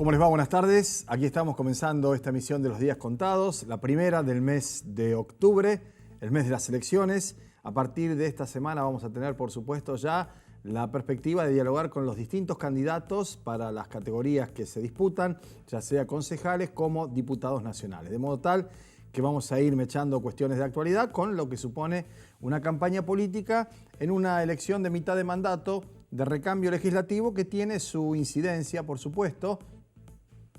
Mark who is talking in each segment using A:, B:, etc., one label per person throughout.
A: ¿Cómo les va? Buenas tardes. Aquí estamos comenzando esta emisión de Los Días Contados, la primera del mes de octubre, el mes de las elecciones. A partir de esta semana vamos a tener, por supuesto, ya la perspectiva de dialogar con los distintos candidatos para las categorías que se disputan, ya sea concejales como diputados nacionales. De modo tal que vamos a ir mechando cuestiones de actualidad con lo que supone una campaña política en una elección de mitad de mandato de recambio legislativo que tiene su incidencia, por supuesto,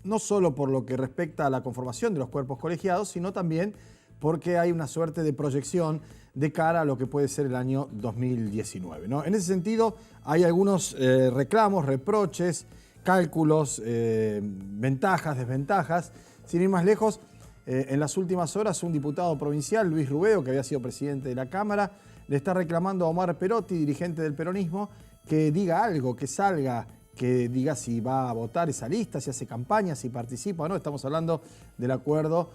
A: no solo por lo que respecta a la conformación de los cuerpos colegiados, sino también porque hay una suerte de proyección de cara a lo que puede ser el año 2019, ¿no? En ese sentido, hay algunos reclamos, reproches, cálculos, ventajas, desventajas. Sin ir más lejos, en las últimas horas un diputado provincial, Luis Rubeo, que había sido presidente de la Cámara, le está reclamando a Omar Perotti, dirigente del peronismo, que diga algo, que salga, que diga si va a votar esa lista, si hace campaña, si participa o no. Estamos hablando del acuerdo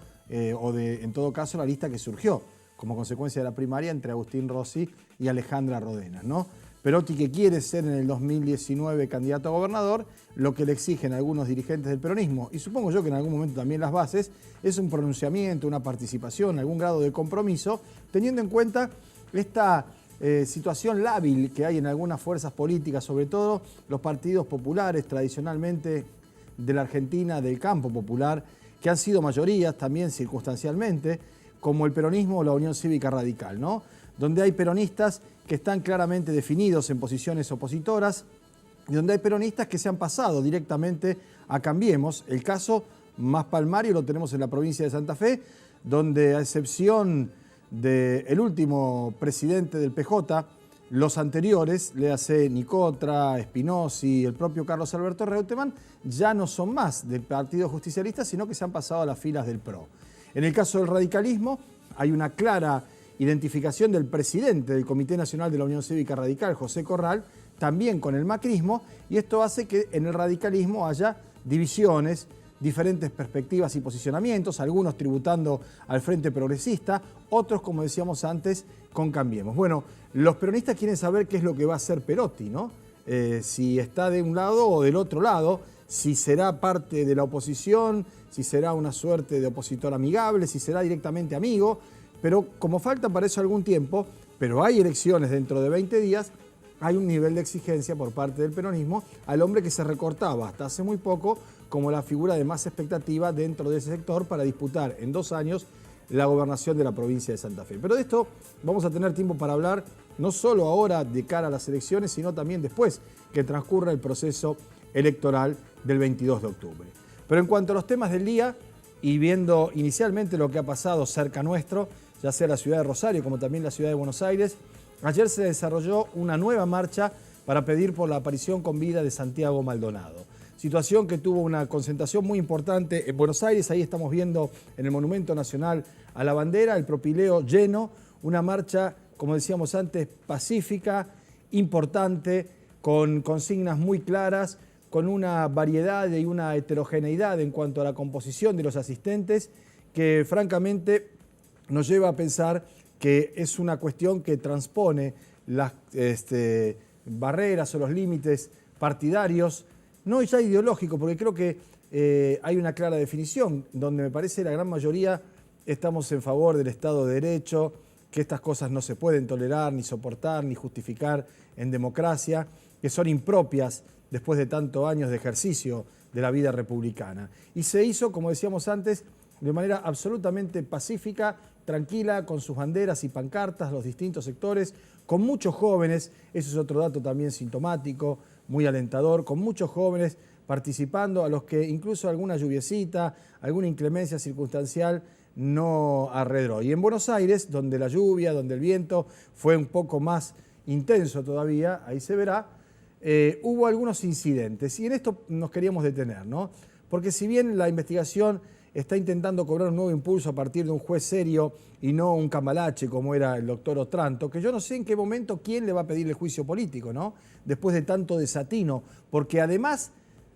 A: o de, en todo caso, la lista que surgió como consecuencia de la primaria entre Agustín Rossi y Alejandra Rodenas, ¿no? Perotti, que quiere ser en el 2019 candidato a gobernador, lo que le exigen algunos dirigentes del peronismo, y supongo yo que en algún momento también las bases, es un pronunciamiento, una participación, algún grado de compromiso, teniendo en cuenta esta situación lábil que hay en algunas fuerzas políticas, sobre todo los partidos populares tradicionalmente de la Argentina, del campo popular, que han sido mayorías también circunstancialmente, como el peronismo o la Unión Cívica Radical, ¿no? Donde hay peronistas que están claramente definidos en posiciones opositoras y donde hay peronistas que se han pasado directamente a Cambiemos. El caso más palmario lo tenemos en la provincia de Santa Fe, donde a excepción del último presidente del PJ, los anteriores, léase Nicotra, Espinosi, el propio Carlos Alberto Reutemann, ya no son más del Partido Justicialista, sino que se han pasado a las filas del PRO. En el caso del radicalismo, hay una clara identificación del presidente del Comité Nacional de la Unión Cívica Radical, José Corral, también con el macrismo, y esto hace que en el radicalismo haya divisiones, diferentes perspectivas y posicionamientos, algunos tributando al Frente Progresista, otros, como decíamos antes, con Cambiemos. Bueno, los peronistas quieren saber qué es lo que va a hacer Perotti, ¿no? Si está de un lado o del otro lado, si será parte de la oposición, si será una suerte de opositor amigable, si será directamente amigo, pero como falta para eso algún tiempo, pero hay elecciones dentro de 20 días, hay un nivel de exigencia por parte del peronismo al hombre que se recortaba hasta hace muy poco como la figura de más expectativa dentro de ese sector para disputar en 2 años la gobernación de la provincia de Santa Fe. Pero de esto vamos a tener tiempo para hablar, no solo ahora de cara a las elecciones, sino también después que transcurra el proceso electoral del 22 de octubre. Pero en cuanto a los temas del día, y viendo inicialmente lo que ha pasado cerca nuestro, ya sea la ciudad de Rosario como también la ciudad de Buenos Aires, ayer se desarrolló una nueva marcha para pedir por la aparición con vida de Santiago Maldonado. Situación que tuvo una concentración muy importante en Buenos Aires. Ahí estamos viendo en el Monumento Nacional a la Bandera, el propileo lleno, una marcha, como decíamos antes, pacífica, importante, con consignas muy claras, con una variedad y una heterogeneidad en cuanto a la composición de los asistentes, que francamente nos lleva a pensar que es una cuestión que transpone las barreras o los límites partidarios, no ya ideológico, porque creo que hay una clara definición, donde me parece la gran mayoría estamos en favor del Estado de Derecho, que estas cosas no se pueden tolerar, ni soportar, ni justificar en democracia, que son impropias después de tantos años de ejercicio de la vida republicana. Y se hizo, como decíamos antes, de manera absolutamente pacífica, tranquila, con sus banderas y pancartas, los distintos sectores, con muchos jóvenes, eso es otro dato también sintomático, muy alentador, con muchos jóvenes participando, a los que incluso alguna lluviecita, alguna inclemencia circunstancial no arredró. Y en Buenos Aires, donde la lluvia, donde el viento fue un poco más intenso todavía, ahí se verá, hubo algunos incidentes, y en esto nos queríamos detener, ¿no? Porque si bien la investigación está intentando cobrar un nuevo impulso a partir de un juez serio y no un cambalache como era el doctor Otranto, que yo no sé en qué momento quién le va a pedir el juicio político, ¿no? Después de tanto desatino, porque además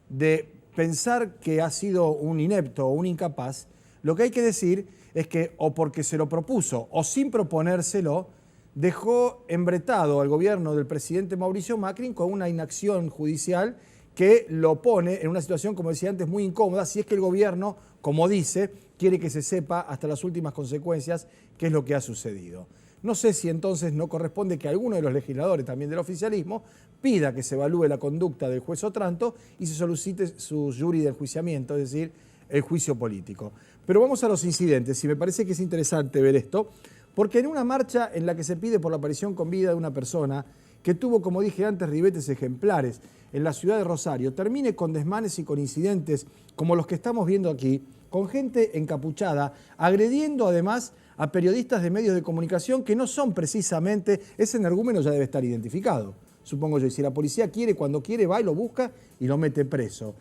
A: de pensar que ha sido un inepto o un incapaz, lo que hay que decir es que o porque se lo propuso o sin proponérselo, dejó embretado al gobierno del presidente Mauricio Macri con una inacción judicial que lo pone en una situación, como decía antes, muy incómoda, si es que el gobierno, como dice, quiere que se sepa hasta las últimas consecuencias qué es lo que ha sucedido. No sé si entonces no corresponde que alguno de los legisladores, también del oficialismo, pida que se evalúe la conducta del juez Otranto y se solicite su jury de enjuiciamiento, es decir, el juicio político. Pero vamos a los incidentes, y me parece que es interesante ver esto, porque en una marcha en la que se pide por la aparición con vida de una persona que tuvo, como dije antes, ribetes ejemplares en la ciudad de Rosario, termine con desmanes y con incidentes como los que estamos viendo aquí, con gente encapuchada, agrediendo además a periodistas de medios de comunicación que no son precisamente, ese energúmeno ya debe estar identificado, supongo yo, y si la policía quiere, cuando quiere va y lo busca y lo mete preso.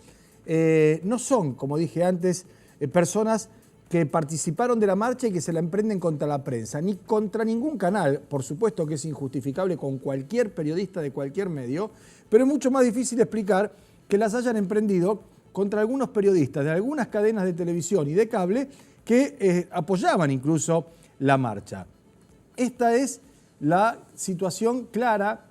A: No son, como dije antes, personas que participaron de la marcha y que se la emprenden contra la prensa, ni contra ningún canal, por supuesto que es injustificable con cualquier periodista de cualquier medio, pero es mucho más difícil explicar que las hayan emprendido contra algunos periodistas de algunas cadenas de televisión y de cable que apoyaban incluso la marcha. Esta es la situación clara,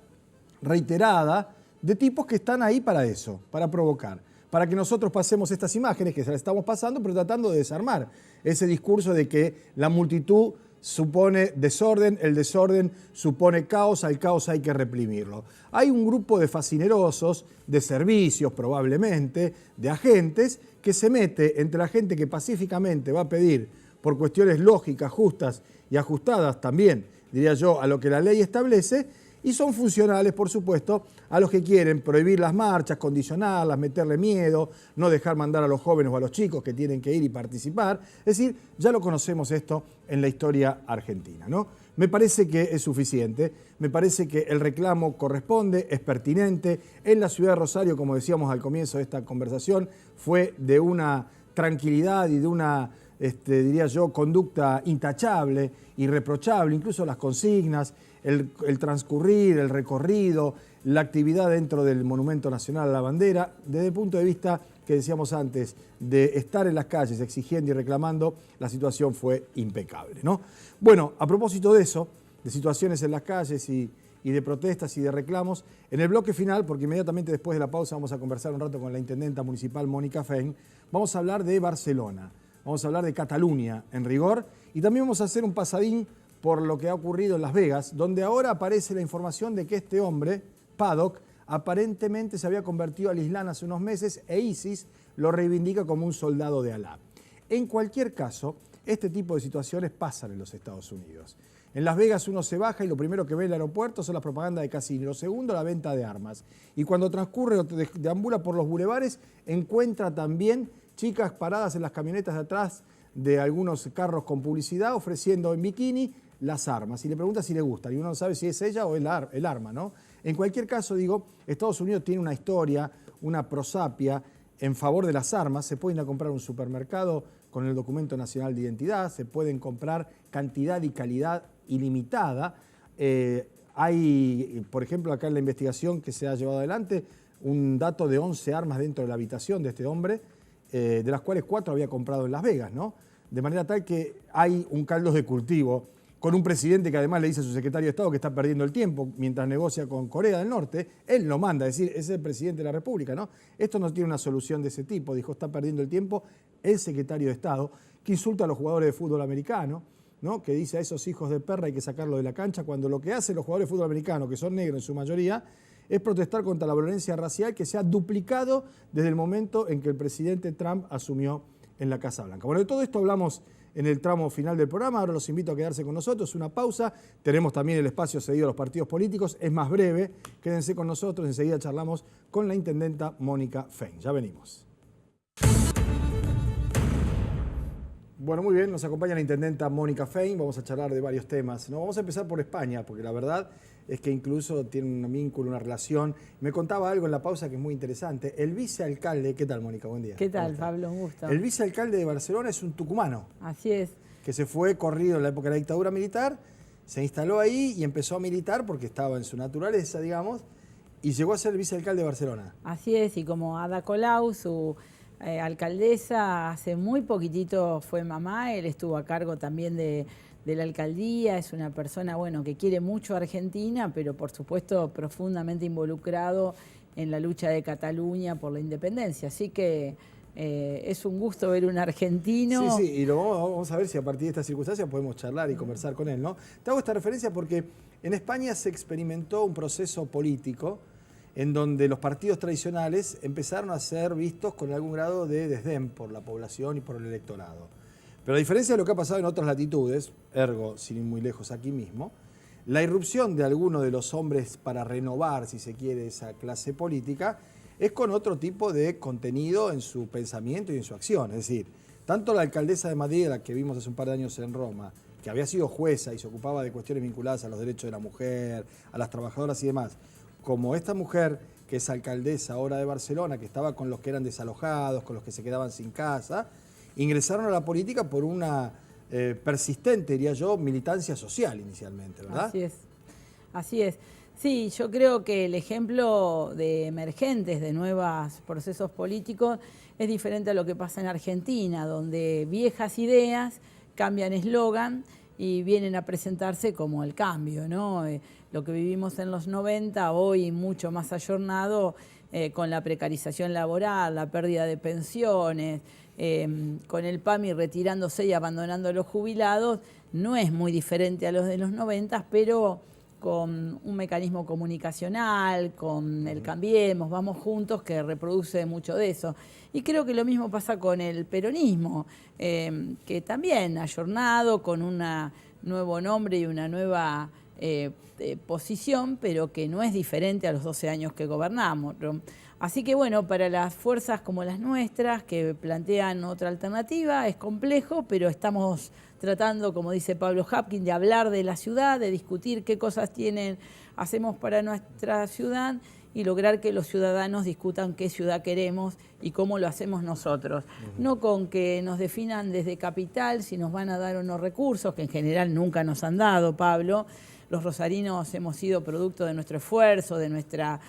A: reiterada, de tipos que están ahí para eso, para provocar, para que nosotros pasemos estas imágenes que se las estamos pasando, pero tratando de desarmar ese discurso de que la multitud supone desorden, el desorden supone caos, al caos hay que reprimirlo. Hay un grupo de fascinerosos, de servicios probablemente, de agentes, que se mete entre la gente que pacíficamente va a pedir por cuestiones lógicas, justas y ajustadas también, diría yo, a lo que la ley establece, y son funcionales, por supuesto, a los que quieren prohibir las marchas, condicionarlas, meterle miedo, no dejar mandar a los jóvenes o a los chicos que tienen que ir y participar. Es decir, ya lo conocemos esto en la historia argentina, ¿no? Me parece que es suficiente, me parece que el reclamo corresponde, es pertinente. En la ciudad de Rosario, como decíamos al comienzo de esta conversación, fue de una tranquilidad y de una, diría yo, conducta intachable, irreprochable, incluso las consignas, el transcurrir, el recorrido, la actividad dentro del Monumento Nacional a la Bandera, desde el punto de vista que decíamos antes, de estar en las calles exigiendo y reclamando, la situación fue impecable, ¿no? Bueno, a propósito de eso, de situaciones en las calles y de protestas y de reclamos, en el bloque final, porque inmediatamente después de la pausa vamos a conversar un rato con la intendenta municipal Mónica Fein, vamos a hablar de Barcelona, vamos a hablar de Cataluña en rigor, y también vamos a hacer un pasadín por lo que ha ocurrido en Las Vegas, donde ahora aparece la información de que este hombre, Paddock, aparentemente se había convertido al Islam hace unos meses e ISIS lo reivindica como un soldado de Alá. En cualquier caso, este tipo de situaciones pasan en los Estados Unidos. En Las Vegas uno se baja y lo primero que ve en el aeropuerto son las propagandas de casinos. Lo segundo, la venta de armas. Y cuando transcurre o deambula por los bulevares, encuentra también chicas paradas en las camionetas de atrás de algunos carros con publicidad ofreciendo en bikini las armas. Y le pregunta si le gustan. Y uno no sabe si es ella o el arma, ¿no? En cualquier caso, digo, Estados Unidos tiene una historia, una prosapia en favor de las armas. Se pueden ir a comprar un supermercado con el documento nacional de identidad, se pueden comprar cantidad y calidad ilimitada. Hay, por ejemplo, acá en la investigación que se ha llevado adelante, un dato de 11 armas dentro de la habitación de este hombre, de las cuales 4 había comprado en Las Vegas, ¿no? De manera tal que hay un caldo de cultivo con un presidente que además le dice a su secretario de Estado que está perdiendo el tiempo mientras negocia con Corea del Norte. Él lo manda, es decir, es el presidente de la República, ¿no? Esto no tiene una solución de ese tipo, dijo, está perdiendo el tiempo el secretario de Estado, que insulta a los jugadores de fútbol americano, ¿no? Que dice a esos hijos de perra hay que sacarlos de la cancha, cuando lo que hacen los jugadores de fútbol americano, que son negros en su mayoría, es protestar contra la violencia racial que se ha duplicado desde el momento en que el presidente Trump asumió en la Casa Blanca. Bueno, de todo esto hablamos en el tramo final del programa. Ahora los invito a quedarse con nosotros, una pausa. Tenemos también el espacio cedido a los partidos políticos, es más breve. Quédense con nosotros, enseguida charlamos con la intendenta Mónica Fein. Ya venimos. Bueno, muy bien, nos acompaña la intendenta Mónica Fein, vamos a charlar de varios temas. No, vamos a empezar por España, porque la verdad es que incluso tiene un vínculo, una relación. Me contaba algo en la pausa que es muy interesante. El vicealcalde, ¿qué tal, Mónica? Buen día.
B: ¿Qué tal, Pablo? Un gusto.
A: El vicealcalde de Barcelona es un tucumano.
B: Así es.
A: Que se fue corrido en la época de la dictadura militar, se instaló ahí y empezó a militar porque estaba en su naturaleza, digamos, y llegó a ser el vicealcalde de Barcelona.
B: Así es, y como Ada Colau, su alcaldesa, hace muy poquitito fue mamá, él estuvo a cargo también de la alcaldía, es una persona, bueno, que quiere mucho a Argentina, pero por supuesto profundamente involucrado en la lucha de Cataluña por la independencia. Así que es un gusto ver un argentino.
A: Sí, y vamos a ver si a partir de estas circunstancias podemos charlar y conversar con él, ¿no? Te hago esta referencia porque en España se experimentó un proceso político en donde los partidos tradicionales empezaron a ser vistos con algún grado de desdén por la población y por el electorado. Pero a diferencia de lo que ha pasado en otras latitudes, ergo, sin ir muy lejos aquí mismo, la irrupción de algunos de los hombres para renovar, si se quiere, esa clase política, es con otro tipo de contenido en su pensamiento y en su acción. Es decir, tanto la alcaldesa de Madrid, la que vimos hace un par de años en Roma, que había sido jueza y se ocupaba de cuestiones vinculadas a los derechos de la mujer, a las trabajadoras y demás, como esta mujer que es alcaldesa ahora de Barcelona, que estaba con los que eran desalojados, con los que se quedaban sin casa, ingresaron a la política por una persistente, diría yo, militancia social inicialmente, ¿verdad?
B: Así es, así es. Sí, yo creo que el ejemplo de emergentes de nuevos procesos políticos es diferente a lo que pasa en Argentina, donde viejas ideas cambian eslogan y vienen a presentarse como el cambio, ¿no? Lo que vivimos en los 90, hoy mucho más ayornado, con la precarización laboral, la pérdida de pensiones, con el PAMI retirándose y abandonando a los jubilados, no es muy diferente a los de los 90, pero con un mecanismo comunicacional, con el Cambiemos, Vamos Juntos, que reproduce mucho de eso. Y creo que lo mismo pasa con el peronismo, que también ayornado, con un nuevo nombre y una nueva posición, pero que no es diferente a los 12 años que gobernamos. Así que bueno, para las fuerzas como las nuestras, que plantean otra alternativa, es complejo, pero estamos tratando, como dice Pablo Hapkin, de hablar de la ciudad, de discutir qué cosas hacemos para nuestra ciudad y lograr que los ciudadanos discutan qué ciudad queremos y cómo lo hacemos nosotros. No con que nos definan desde capital si nos van a dar o no recursos, que en general nunca nos han dado, Pablo. Los rosarinos hemos sido producto de nuestro esfuerzo, de nuestra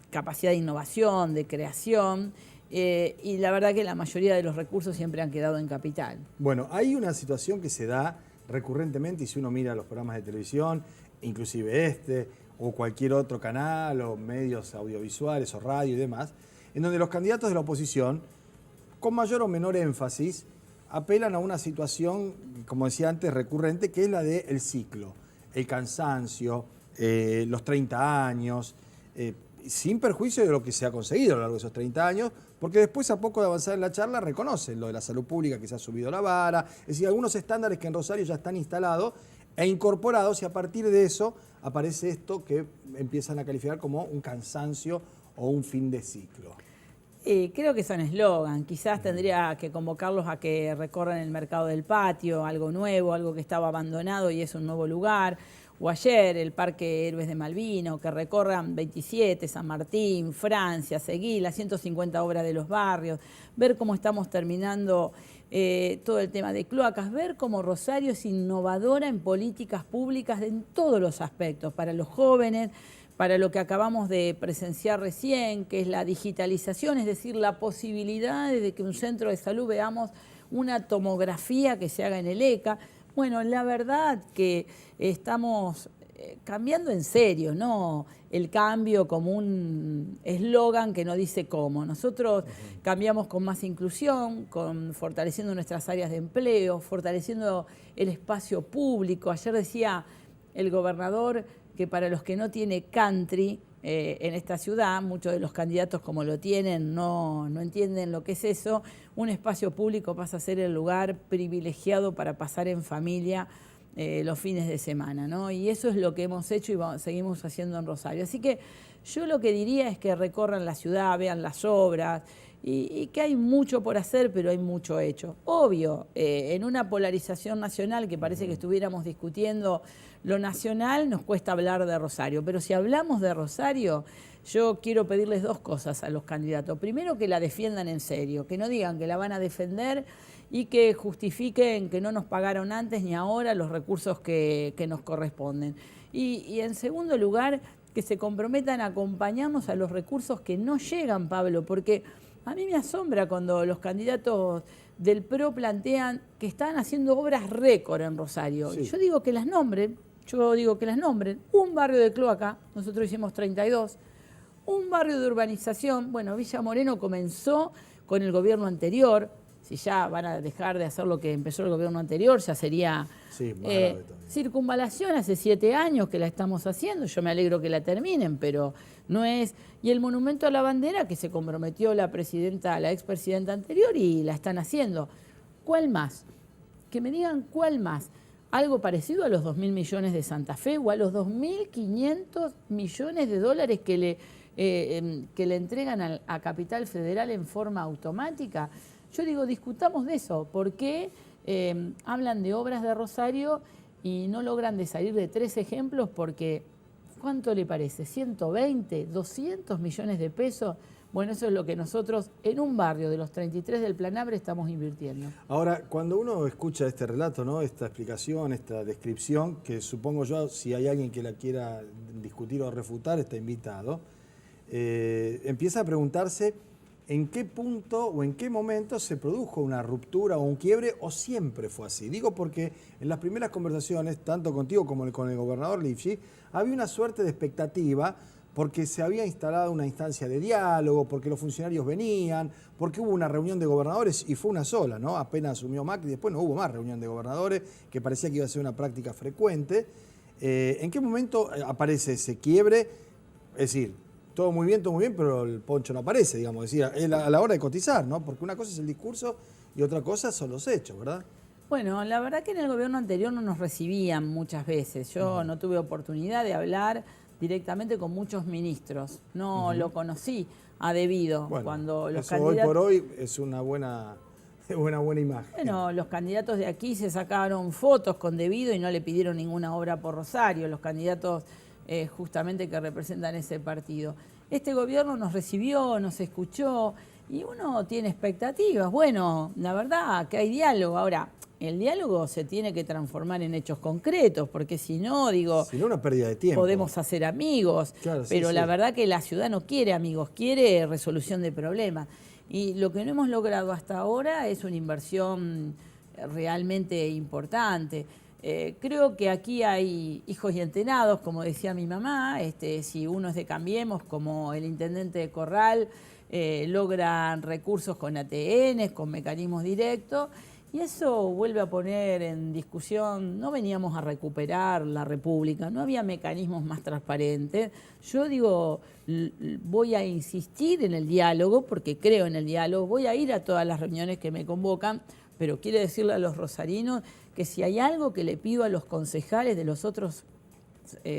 B: capacidad de innovación, de creación, y la verdad que la mayoría de los recursos siempre han quedado en capital.
A: Bueno, hay una situación que se da recurrentemente, y si uno mira los programas de televisión, inclusive o cualquier otro canal, o medios audiovisuales, o radio y demás, en donde los candidatos de la oposición, con mayor o menor énfasis, apelan a una situación, como decía antes, recurrente, que es la del ciclo, el cansancio, los 30 años, sin perjuicio de lo que se ha conseguido a lo largo de esos 30 años, porque después, a poco de avanzar en la charla, reconocen lo de la salud pública, que se ha subido la vara, es decir, algunos estándares que en Rosario ya están instalados e incorporados, y a partir de eso aparece esto que empiezan a calificar como un cansancio o un fin de ciclo.
B: Creo que son eslogan, quizás tendría que convocarlos a que recorran el mercado del patio, algo nuevo, algo que estaba abandonado y es un nuevo lugar, o ayer el Parque Héroes de Malvinas, o que recorran 27, San Martín, Francia, seguir las 150 obras de los barrios, ver cómo estamos terminando todo el tema de cloacas, ver cómo Rosario es innovadora en políticas públicas en todos los aspectos, para los jóvenes, para lo que acabamos de presenciar recién, que es la digitalización, es decir, la posibilidad de que un centro de salud veamos una tomografía que se haga en el ECA. Bueno, la verdad que estamos cambiando en serio, no el cambio como un eslogan que no dice cómo. Nosotros cambiamos con más inclusión, fortaleciendo nuestras áreas de empleo, fortaleciendo el espacio público. Ayer decía el gobernador que para los que no tiene country en esta ciudad, muchos de los candidatos como lo tienen no entienden lo que es eso. Un espacio público pasa a ser el lugar privilegiado para pasar en familia los fines de semana, ¿no? Y eso es lo que hemos hecho y seguimos haciendo en Rosario. Así que yo lo que diría es que recorran la ciudad, vean las obras y que hay mucho por hacer, pero hay mucho hecho. Obvio, en una polarización nacional que parece que estuviéramos discutiendo lo nacional, nos cuesta hablar de Rosario. Pero si hablamos de Rosario, yo quiero pedirles dos cosas a los candidatos. Primero, que la defiendan en serio, que no digan que la van a defender y que justifiquen que no nos pagaron antes ni ahora los recursos que nos corresponden. Y en segundo lugar, que se comprometan a acompañarnos a los recursos que no llegan, Pablo, porque a mí me asombra cuando los candidatos del PRO plantean que están haciendo obras récord en Rosario. Sí. Yo digo que las nombren. Un barrio de cloaca, nosotros hicimos 32, Un barrio de urbanización, bueno, Villa Moreno comenzó con el gobierno anterior. Si ya van a dejar de hacer lo que empezó el gobierno anterior, ya sería
A: Sí, más grave todavía.
B: circunvalación. Hace 7 años que la estamos haciendo, yo me alegro que la terminen, pero no es... Y el monumento a la bandera que se comprometió la expresidenta anterior y la están haciendo. ¿Cuál más? Que me digan cuál más. Algo parecido a los 2.000 millones de Santa Fe o a los 2.500 millones de dólares que le entregan a Capital Federal en forma automática. Yo digo, discutamos de eso. ¿Por qué hablan de obras de Rosario y no logran de salir de 3 ejemplos? Porque, ¿cuánto le parece? ¿120, 200 millones de pesos? Bueno, eso es lo que nosotros en un barrio de los 33 del Planabre estamos invirtiendo.
A: Ahora, cuando uno escucha este relato, ¿no? Esta explicación, esta descripción, que supongo yo, si hay alguien que la quiera discutir o refutar, está invitado, empieza a preguntarse en qué punto o en qué momento se produjo una ruptura o un quiebre o siempre fue así. Digo porque en las primeras conversaciones, tanto contigo como con el gobernador Lifschitz, había una suerte de expectativa porque se había instalado una instancia de diálogo, porque los funcionarios venían, porque hubo una reunión de gobernadores y fue una sola, ¿no? Apenas asumió Macri, después no hubo más reunión de gobernadores, que parecía que iba a ser una práctica frecuente. ¿En qué momento aparece ese quiebre? Es decir, todo muy bien, pero el poncho no aparece, digamos, es decir, a la hora de cotizar, ¿no? Porque una cosa es el discurso y otra cosa son los hechos, ¿verdad?
B: Bueno, la verdad que en el gobierno anterior no nos recibían muchas veces. Yo no tuve oportunidad de hablar directamente con muchos ministros. No lo conocí a debido.
A: Bueno,
B: cuando los
A: eso
B: candidatos...
A: hoy por hoy es una buena imagen.
B: Bueno, los candidatos de aquí se sacaron fotos con debido y no le pidieron ninguna obra por Rosario, los candidatos justamente que representan ese partido. Este gobierno nos recibió, nos escuchó y uno tiene expectativas. Bueno, la verdad que hay diálogo. Ahora, el diálogo se tiene que transformar en hechos concretos, porque si no, digo...
A: Si no, una pérdida de tiempo.
B: Podemos hacer amigos,
A: claro,
B: pero
A: sí,
B: la
A: sí.
B: verdad que la ciudad no quiere amigos, quiere resolución de problemas. Y lo que no hemos logrado hasta ahora es una inversión realmente importante. Creo que aquí hay hijos y entenados, como decía mi mamá. Si uno es de Cambiemos, como el intendente de Corral, logran recursos con ATN, con mecanismos directos, y eso vuelve a poner en discusión. No veníamos a recuperar la República, no había mecanismos más transparentes. Yo digo, voy a insistir en el diálogo, porque creo en el diálogo, voy a ir a todas las reuniones que me convocan, pero quiero decirle a los rosarinos que si hay algo que le pido a los concejales de los otros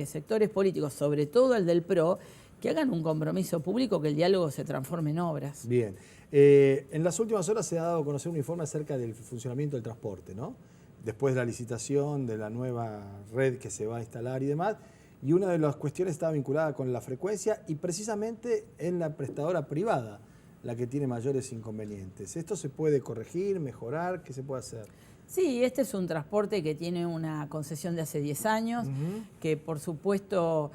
B: sectores políticos, sobre todo el del PRO, que hagan un compromiso público, que el diálogo se transforme en obras.
A: Bien. En las últimas horas se ha dado a conocer un informe acerca del funcionamiento del transporte, ¿no? Después de la licitación de la nueva red que se va a instalar y demás. Y una de las cuestiones estaba vinculada con la frecuencia y precisamente en la prestadora privada, la que tiene mayores inconvenientes. ¿Esto se puede corregir, mejorar? ¿Qué se puede hacer?
B: Sí, este es un transporte que tiene una concesión de hace 10 años, que por supuesto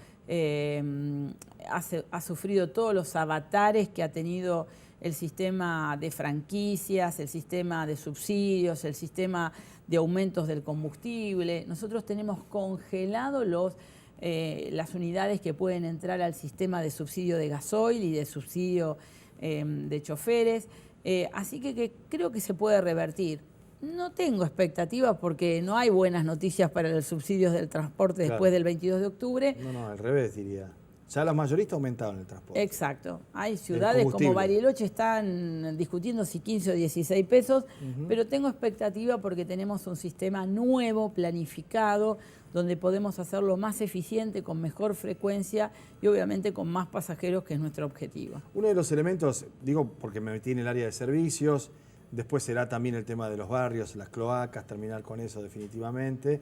B: ha sufrido todos los avatares que ha tenido el sistema de franquicias, el sistema de subsidios, el sistema de aumentos del combustible. Nosotros tenemos congelado las unidades que pueden entrar al sistema de subsidio de gasoil y de subsidio de choferes, así que creo que se puede revertir. No tengo expectativas porque no hay buenas noticias para los subsidios del transporte después del 22 de octubre.
A: No, al revés diría. Ya los mayoristas aumentaron el transporte.
B: Exacto. Hay ciudades como Bariloche están discutiendo si 15 o 16 pesos, pero tengo expectativa porque tenemos un sistema nuevo, planificado, donde podemos hacerlo más eficiente, con mejor frecuencia y obviamente con más pasajeros, que es nuestro objetivo.
A: Uno de los elementos, digo porque me metí en el área de servicios, después será también el tema de los barrios, las cloacas, terminar con eso definitivamente.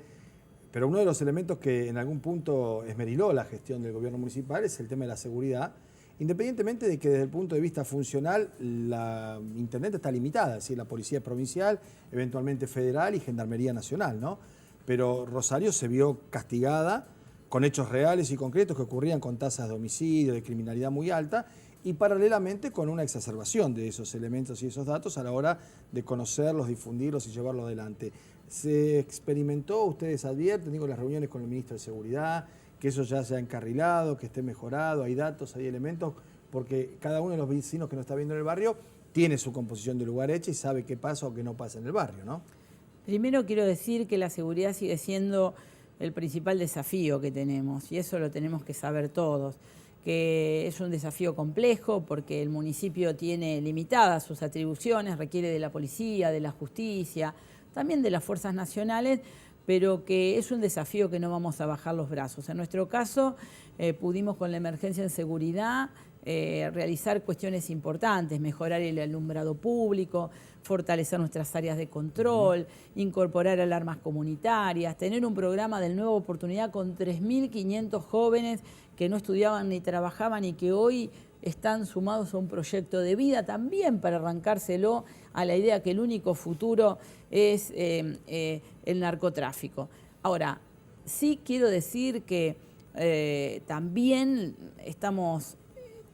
A: Pero uno de los elementos que en algún punto esmeriló la gestión del gobierno municipal es el tema de la seguridad, independientemente de que desde el punto de vista funcional la intendente está limitada, es decir, la policía provincial, eventualmente federal y Gendarmería Nacional, ¿no? Pero Rosario se vio castigada con hechos reales y concretos que ocurrían con tasas de homicidio, de criminalidad muy alta, y paralelamente con una exacerbación de esos elementos y esos datos a la hora de conocerlos, difundirlos y llevarlos adelante. ¿Se experimentó, ustedes advierten, digo, las reuniones con el ministro de Seguridad, que eso ya se ha encarrilado, que esté mejorado, hay datos, hay elementos? porque cada uno de los vecinos que nos está viendo en el barrio tiene su composición de lugar hecha y sabe qué pasa o qué no pasa en el barrio, ¿no?
B: Primero quiero decir que la seguridad sigue siendo el principal desafío que tenemos, y eso lo tenemos que saber todos, que es un desafío complejo porque el municipio tiene limitadas sus atribuciones, requiere de la policía, de la justicia, también de las fuerzas nacionales, pero que es un desafío que no vamos a bajar los brazos. En nuestro caso, pudimos con la emergencia en seguridad realizar cuestiones importantes, mejorar el alumbrado público, fortalecer nuestras áreas de control, incorporar alarmas comunitarias, tener un programa de Nueva Oportunidad con 3.500 jóvenes que no estudiaban ni trabajaban y que hoy están sumados a un proyecto de vida también para arrancárselo a la idea que el único futuro es el narcotráfico. Ahora, sí quiero decir que también estamos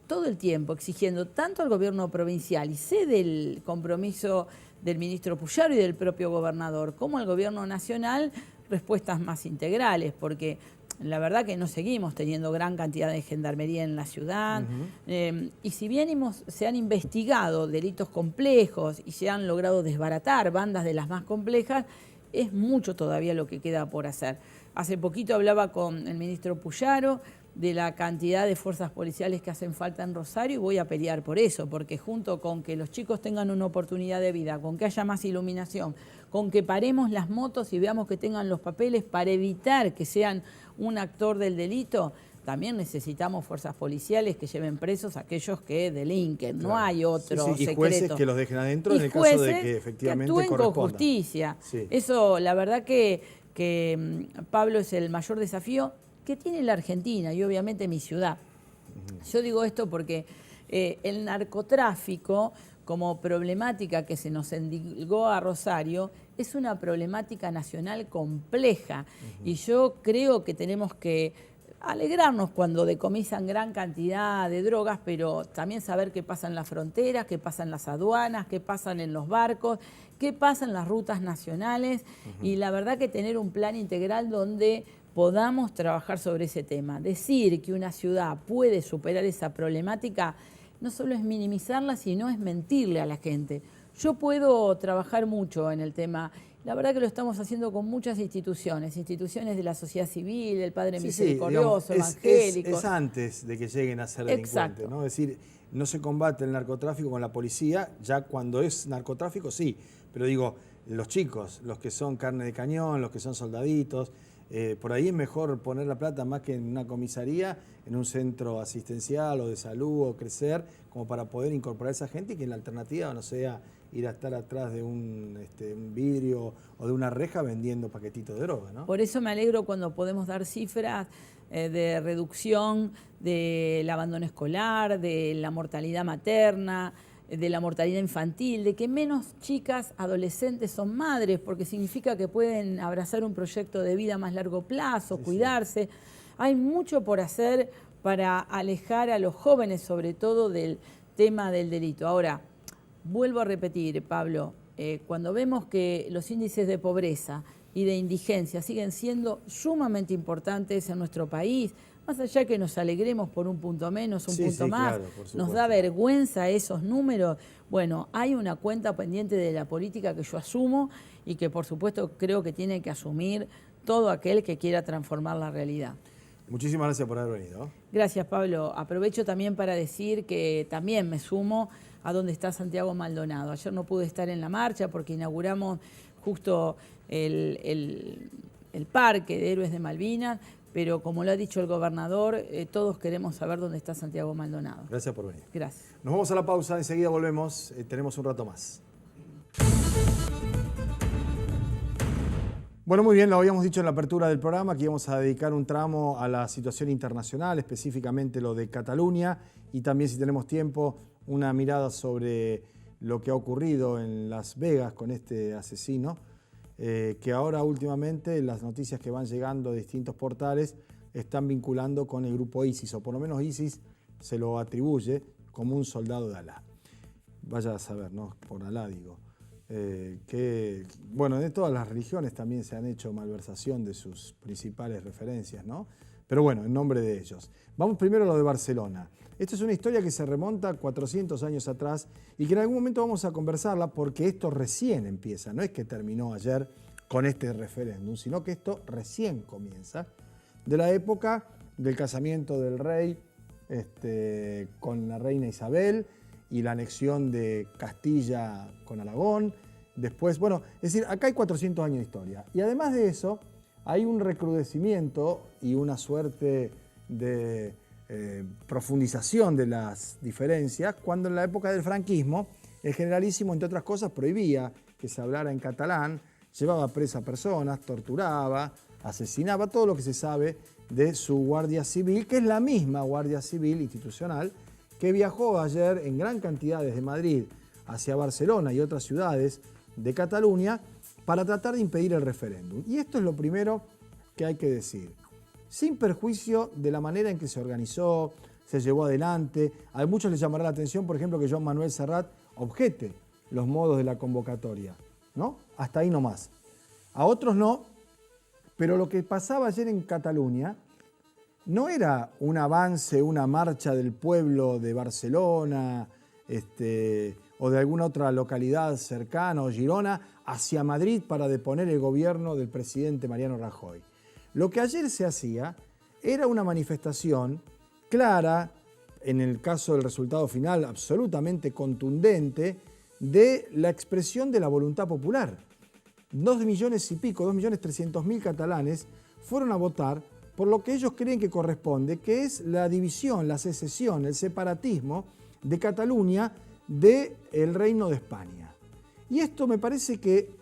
B: todo el tiempo exigiendo tanto al gobierno provincial, y sé del compromiso del ministro Puyaro y del propio gobernador, como al gobierno nacional, respuestas más integrales, porque la verdad que no seguimos teniendo gran cantidad de gendarmería en la ciudad, y si bien se han investigado delitos complejos y se han logrado desbaratar bandas de las más complejas, es mucho todavía lo que queda por hacer. Hace poquito hablaba con el ministro Puyaro de la cantidad de fuerzas policiales que hacen falta en Rosario, y voy a pelear por eso, porque junto con que los chicos tengan una oportunidad de vida, con que haya más iluminación, con que paremos las motos y veamos que tengan los papeles para evitar que sean un actor del delito, también necesitamos fuerzas policiales que lleven presos a aquellos que delinquen. Claro. No hay otro secreto.
A: Y jueces que los dejen adentro en el caso de que efectivamente
B: que actúen
A: corresponda.
B: Con justicia.
A: Sí.
B: Eso, la verdad que Pablo, es el mayor desafío que tiene la Argentina y obviamente mi ciudad. Yo digo esto porque el narcotráfico, como problemática que se nos endilgó a Rosario, es una problemática nacional compleja. Y yo creo que tenemos que alegrarnos cuando decomisan gran cantidad de drogas, pero también saber qué pasa en las fronteras, qué pasa en las aduanas, qué pasa en los barcos, qué pasa en las rutas nacionales. Y la verdad que tener un plan integral donde podamos trabajar sobre ese tema. Decir que una ciudad puede superar esa problemática no solo es minimizarla, sino es mentirle a la gente. Yo puedo trabajar mucho en el tema. La verdad que lo estamos haciendo con muchas instituciones de la sociedad civil, el Padre Misericordioso,
A: digamos,
B: evangélico.
A: Es antes de que lleguen a ser delincuentes, ¿no? Es decir, no se combate el narcotráfico con la policía, ya cuando es narcotráfico sí, pero digo, los chicos, los que son carne de cañón, los que son soldaditos, por ahí es mejor poner la plata más que en una comisaría, en un centro asistencial o de salud o crecer, como para poder incorporar a esa gente y que la alternativa no sea ir a estar atrás de un vidrio o de una reja vendiendo paquetitos de droga, ¿no?
B: Por eso me alegro cuando podemos dar cifras de reducción del abandono escolar, de la mortalidad materna, de la mortalidad infantil, de que menos chicas adolescentes son madres, porque significa que pueden abrazar un proyecto de vida a más largo plazo, cuidarse. Sí. Hay mucho por hacer para alejar a los jóvenes, sobre todo del tema del delito. Ahora, vuelvo a repetir, Pablo, cuando vemos que los índices de pobreza y de indigencia siguen siendo sumamente importantes en nuestro país, más allá que nos alegremos por un punto menos, un punto más, claro, nos da vergüenza esos números. Bueno, hay una cuenta pendiente de la política que yo asumo y que por supuesto creo que tiene que asumir todo aquel que quiera transformar la realidad.
A: Muchísimas gracias por haber venido.
B: Gracias, Pablo. Aprovecho también para decir que también me sumo a donde está Santiago Maldonado. Ayer no pude estar en la marcha porque inauguramos justo el parque de Héroes de Malvinas, pero como lo ha dicho el gobernador, todos queremos saber dónde está Santiago Maldonado.
A: Gracias por venir.
B: Gracias.
A: Nos vamos a la pausa, enseguida volvemos, tenemos un rato más. Bueno, muy bien, lo habíamos dicho en la apertura del programa, que íbamos a dedicar un tramo a la situación internacional, específicamente lo de Cataluña, y también, si tenemos tiempo, una mirada sobre lo que ha ocurrido en Las Vegas con este asesino, que ahora últimamente las noticias que van llegando de distintos portales están vinculando con el grupo ISIS, o por lo menos ISIS se lo atribuye como un soldado de Alá. Vaya a saber, ¿no? Por Alá digo. Que, bueno, de todas las religiones también se han hecho malversación de sus principales referencias, ¿no? Pero bueno, en nombre de ellos. Vamos primero a lo de Barcelona. Esta es una historia que se remonta 400 años atrás y que en algún momento vamos a conversarla porque esto recién empieza. No es que terminó ayer con este referéndum, sino que esto recién comienza. De la época del casamiento del rey con la reina Isabel y la anexión de Castilla con Aragón. Después, bueno, es decir, acá hay 400 años de historia. Y además de eso, hay un recrudecimiento y una suerte de profundización de las diferencias cuando en la época del franquismo el generalísimo, entre otras cosas, prohibía que se hablara en catalán, llevaba presa a personas, torturaba, asesinaba, todo lo que se sabe de su Guardia Civil, que es la misma Guardia Civil institucional que viajó ayer en gran cantidad desde Madrid hacia Barcelona y otras ciudades de Cataluña para tratar de impedir el referéndum. Y esto es lo primero que hay que decir. Sin perjuicio de la manera en que se organizó, se llevó adelante. A muchos les llamará la atención, por ejemplo, que Joan Manuel Serrat objete los modos de la convocatoria, ¿no? Hasta ahí nomás. A otros no, pero lo que pasaba ayer en Cataluña no era un avance, una marcha del pueblo de Barcelona o de alguna otra localidad cercana o Girona hacia Madrid para deponer el gobierno del presidente Mariano Rajoy. Lo que ayer se hacía era una manifestación clara, en el caso del resultado final absolutamente contundente, de la expresión de la voluntad popular. 2 millones y pico, 2.300.000 catalanes fueron a votar por lo que ellos creen que corresponde, que es la división, la secesión, el separatismo de Cataluña del Reino de España. Y esto me parece que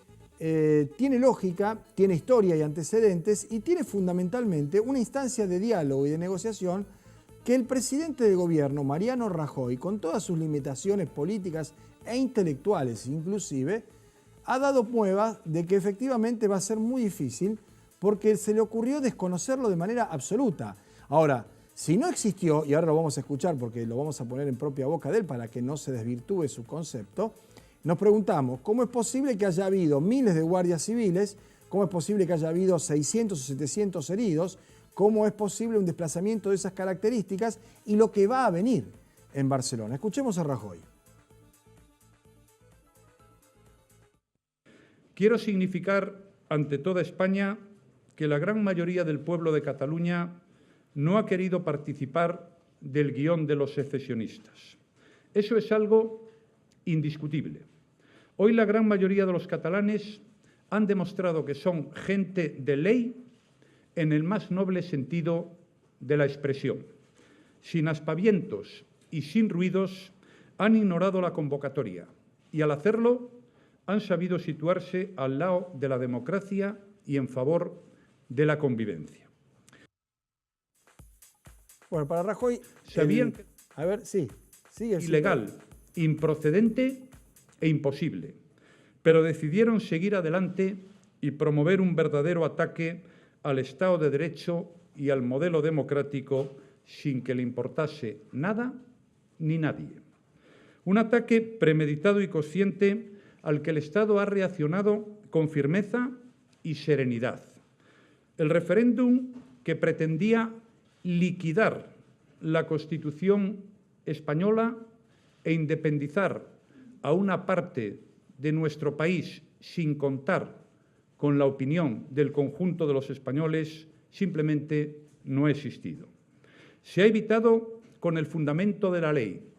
A: tiene lógica, tiene historia y antecedentes y tiene fundamentalmente una instancia de diálogo y de negociación que el presidente del gobierno, Mariano Rajoy, con todas sus limitaciones políticas e intelectuales inclusive, ha dado prueba de que efectivamente va a ser muy difícil porque se le ocurrió desconocerlo de manera absoluta. Ahora, si no existió, y ahora lo vamos a escuchar porque lo vamos a poner en propia boca de él para que no se desvirtúe su concepto, nos preguntamos, ¿cómo es posible que haya habido miles de guardias civiles? ¿Cómo es posible que haya habido 600 o 700 heridos? ¿Cómo es posible un desplazamiento de esas características y lo que va a venir en Barcelona? Escuchemos a Rajoy.
C: Quiero significar ante toda España que la gran mayoría del pueblo de Cataluña no ha querido participar del guión de los secesionistas. Eso es algo indiscutible. Hoy la gran mayoría de los catalanes han demostrado que son gente de ley en el más noble sentido de la expresión. Sin aspavientos y sin ruidos han ignorado la convocatoria y al hacerlo han sabido situarse al lado de la democracia y en favor de la convivencia.
A: Bueno, para Rajoy...
C: Sabían que
A: a ver, sí.
C: ilegal, improcedente e imposible, pero decidieron seguir adelante y promover un verdadero ataque al Estado de Derecho y al modelo democrático sin que le importase nada ni nadie. Un ataque premeditado y consciente al que el Estado ha reaccionado con firmeza y serenidad. El referéndum que pretendía liquidar la Constitución española e independizar a una parte de nuestro país sin contar con la opinión del conjunto de los españoles simplemente no ha existido. Se ha evitado con el fundamento de la ley,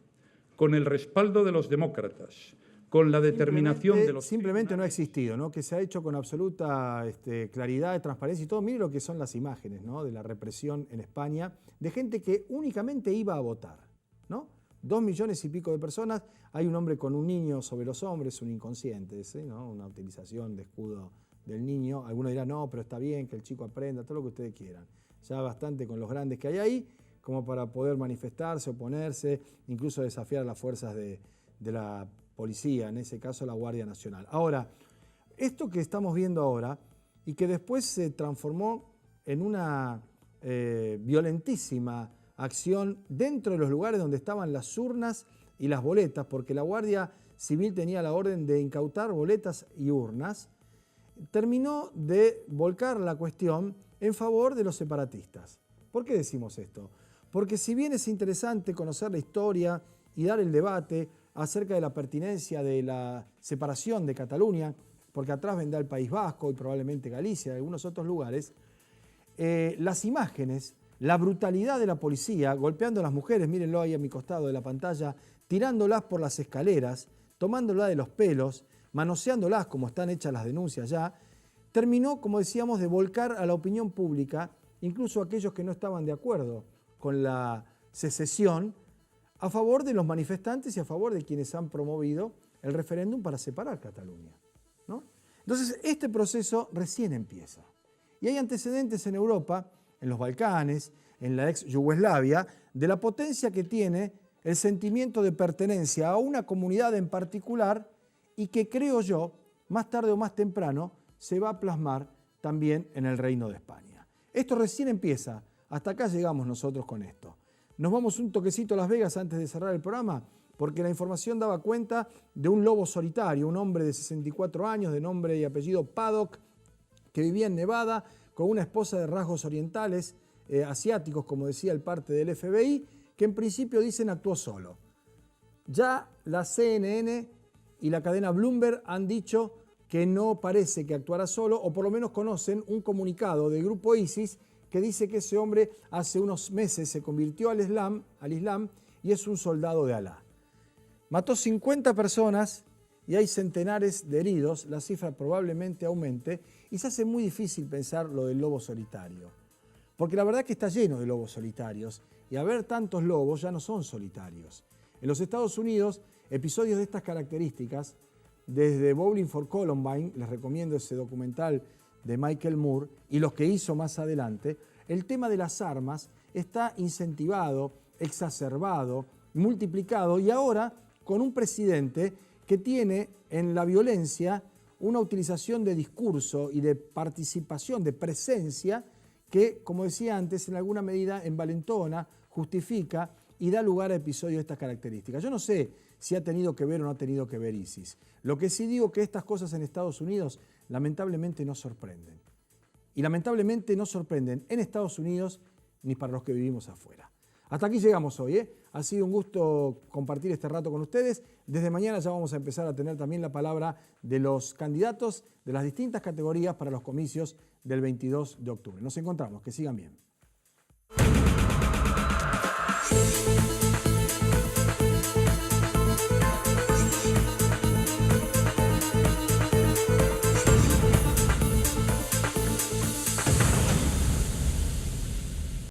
C: con el respaldo de los demócratas, con la determinación de los...
A: Simplemente no ha existido, ¿no? Que se ha hecho con absoluta claridad, transparencia y todo. Mire lo que son las imágenes, ¿no? De la represión en España, de gente que únicamente iba a votar, ¿no? 2 millones y pico de personas. Hay un hombre con un niño sobre los hombres, un inconsciente, ¿sí? ¿No? Una utilización de escudo del niño. Algunos dirán, no, pero está bien que el chico aprenda, todo lo que ustedes quieran. Ya bastante con los grandes que hay ahí, como para poder manifestarse, oponerse, incluso desafiar a las fuerzas de la policía, en ese caso la Guardia Nacional. Ahora, esto que estamos viendo ahora y que después se transformó en una violentísima acción dentro de los lugares donde estaban las urnas y las boletas, porque la Guardia Civil tenía la orden de incautar boletas y urnas, terminó de volcar la cuestión en favor de los separatistas. ¿Por qué decimos esto? Porque si bien es interesante conocer la historia y dar el debate acerca de la pertinencia de la separación de Cataluña, porque atrás vendrá el País Vasco y probablemente Galicia y algunos otros lugares, las imágenes, la brutalidad de la policía golpeando a las mujeres, mírenlo ahí a mi costado de la pantalla, tirándolas por las escaleras, tomándolas de los pelos, manoseándolas como están hechas las denuncias ya, terminó, como decíamos, de volcar a la opinión pública, incluso aquellos que no estaban de acuerdo con la secesión, a favor de los manifestantes y a favor de quienes han promovido el referéndum para separar Cataluña, ¿no? Entonces, este proceso recién empieza. Y hay antecedentes en Europa, en los Balcanes, en la ex Yugoslavia, de la potencia que tiene el sentimiento de pertenencia a una comunidad en particular y que, creo yo, más tarde o más temprano, se va a plasmar también en el Reino de España. Esto recién empieza. Hasta acá llegamos nosotros con esto. Nos vamos un toquecito a Las Vegas antes de cerrar el programa, porque la información daba cuenta de un lobo solitario, un hombre de 64 años, de nombre y apellido Paddock, que vivía en Nevada con una esposa de rasgos orientales, asiáticos, como decía el parte del FBI, que en principio dicen actuó solo. Ya la CNN y la cadena Bloomberg han dicho que no parece que actuara solo, o por lo menos conocen un comunicado del grupo ISIS que dice que ese hombre hace unos meses se convirtió al Islam y es un soldado de Alá. Mató 50 personas y hay centenares de heridos, la cifra probablemente aumente, y se hace muy difícil pensar lo del lobo solitario. Porque la verdad que está lleno de lobos solitarios, y haber tantos lobos ya no son solitarios. En los Estados Unidos, episodios de estas características, desde Bowling for Columbine, les recomiendo ese documental de Michael Moore, y los que hizo más adelante, el tema de las armas está incentivado, exacerbado, multiplicado, y ahora con un presidente que tiene en la violencia una utilización de discurso y de participación, de presencia, que, como decía antes, en alguna medida envalentona, justifica y da lugar a episodios de estas características. Yo no sé si ha tenido que ver o no ha tenido que ver ISIS. Lo que sí digo es que estas cosas en Estados Unidos lamentablemente no sorprenden. Y lamentablemente no sorprenden en Estados Unidos ni para los que vivimos afuera. Hasta aquí llegamos hoy, ¿eh? Ha sido un gusto compartir este rato con ustedes. Desde mañana ya vamos a empezar a tener también la palabra de los candidatos de las distintas categorías para los comicios del 22 de octubre. Nos encontramos, que sigan bien.